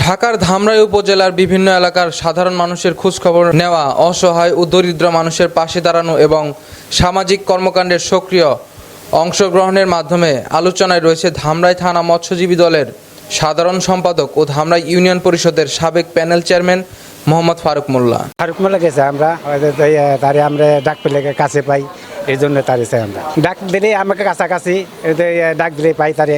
ঢাকার ধামরাই উপজেলার বিভিন্ন এলাকার সাধারণ মানুষের খোঁজখবর নেওয়া, অসহায় ও দরিদ্র মানুষের পাশে দাঁড়ানো এবং সামাজিক কর্মকাণ্ডের সক্রিয় অংশগ্রহণের মাধ্যমে আলোচনায় রয়েছে ধামরাই থানা মৎস্যজীবী দলের সাধারণ সম্পাদক ও ধামরাই ইউনিয়ন পরিষদের সাবেক প্যানেল চেয়ারম্যান মোহাম্মদ ফারুক মোল্লা। ফারুক মোল্লা গেছে আমরা তারে আমরা ডাক পেলে কাছে পাই, এই জন্য তারে চাই আমরা ডাক দিলে আমাকে কাছাকাছি ডাক দিলে পাই, তারে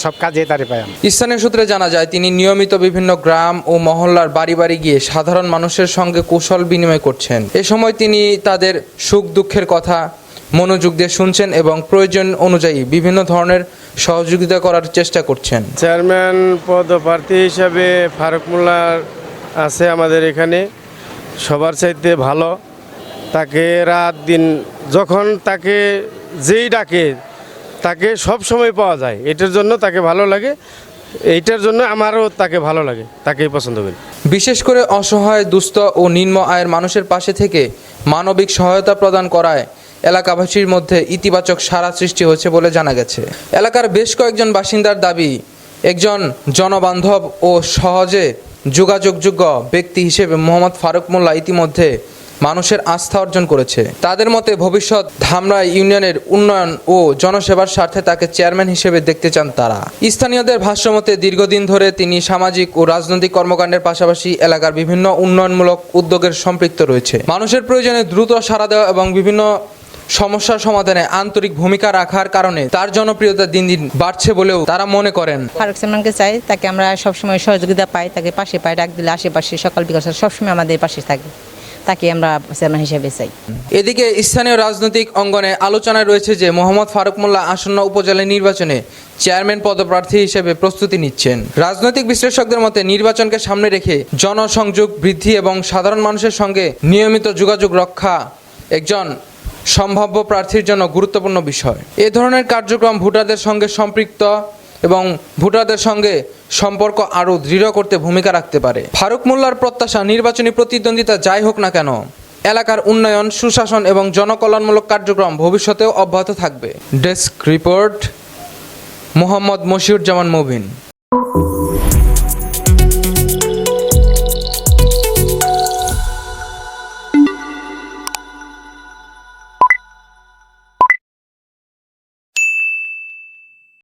সব কাজে তারে পাই। স্থানীয় সূত্রে জানা যায় তিনি নিয়মিত বিভিন্ন গ্রাম ও মহল্লার বাড়ি বাড়ি গিয়ে সাধারণ মানুষের সঙ্গে কুশল বিনিময় করছেন। এ সময় তিনি তাদের সুখ দুঃখের কথা মনোযোগ দিয়ে শুনছেন এবং প্রয়োজন অনুযায়ী বিভিন্ন ধরনের সহযোগিতা করার চেষ্টা করছেন। চেয়ারম্যান পদপ্রার্থী হিসাবে ফারুক মোল্লা আছে আমাদের এখানে, সবার চাইতে ভালো। তাকে রাত দিন যখন তাকে যেই ডাকে তাকে সব সময় পাওয়া যায়, এটার জন্য তাকে ভালো লাগে, এইটার জন্য আমারও তাকে ভালো লাগে, তাকেই পছন্দ করি। বিশেষ করে অসহায়, দুস্থ ও নিম্ন আয়ের মানুষের পাশে থেকে মানবিক সহায়তা প্রদান করায় এলাকাবাসীর মধ্যে ইতিবাচক সাড়া সৃষ্টি হয়েছে বলে জানা গেছে। এলাকার বেশ কয়েকজন বাসিন্দার দাবি, একজন জনবান্ধব ও সহজে যোগাযোগযোগ্য ব্যক্তি হিসেবে মোহাম্মদ ফারুক মোল্লা ইতিমধ্যে মানুষের আস্থা অর্জন করেছে। তাদের মতে ভবিষ্যৎ ধামরাই ইউনিয়নের উন্নয়ন ও জনসেবার স্বার্থে তাকে চেয়ারম্যান হিসেবে দেখতে চান তারা। স্থানীয়দের ভাষ্যমতে দীর্ঘদিন ধরে তিনি সামাজিক ও রাজনৈতিক কর্মকাণ্ডের পাশাপাশি এলাকার বিভিন্ন উন্নয়নমূলক উদ্যোগের সম্পৃক্ত রয়েছে। মানুষের প্রয়োজনে দ্রুত সাড়া দেওয়া এবং বিভিন্ন সমস্যার সমাধানে আন্তরিক ভূমিকা রাখার কারণে তার জনপ্রিয়তা দিন দিন বাড়ছে বলেও তারা মনে করেন। ফারুক চেয়ারম্যানকে চাই, তাকে আমরা সবসময় সহযোগিতা পাই, তাকে পাশে পাই, ডাক দিলে আশেপাশে সকাল বিকাল সবসময় আমাদের পাশে থাকে, তাকে আমরা চেয়ারম্যান হিসেবে চাই। এদিকে স্থানীয় রাজনৈতিক অঙ্গনে আলোচনায় রয়েছে যে মোহাম্মদ ফারুক মোল্লা আসন্ন উপজেলা নির্বাচনে চেয়ারম্যান পদপ্রার্থী হিসেবে প্রস্তুতি নিচ্ছেন। রাজনৈতিক বিশ্লেষকদের মতে নির্বাচনকে সামনে রেখে জনসংযোগ বৃদ্ধি এবং সাধারণ মানুষের সঙ্গে নিয়মিত যোগাযোগ রক্ষা একজন সম্ভাব্য প্রার্থীর জন্য গুরুত্বপূর্ণ বিষয়। এ ধরনের কার্যক্রম ভোটারদের সঙ্গে সম্পৃক্ত এবং ভোটারদের সঙ্গে সম্পর্ক আরও দৃঢ় করতে ভূমিকা রাখতে পারে। ফারুক মোল্লার প্রত্যাশা, নির্বাচনী প্রতিদ্বন্দ্বিতা যাই হোক না কেন, এলাকার উন্নয়ন, সুশাসন এবং জনকল্যাণমূলক কার্যক্রম ভবিষ্যতেও অব্যাহত থাকবে। Desk report, Mohammad Moshiuzzaman Mubin.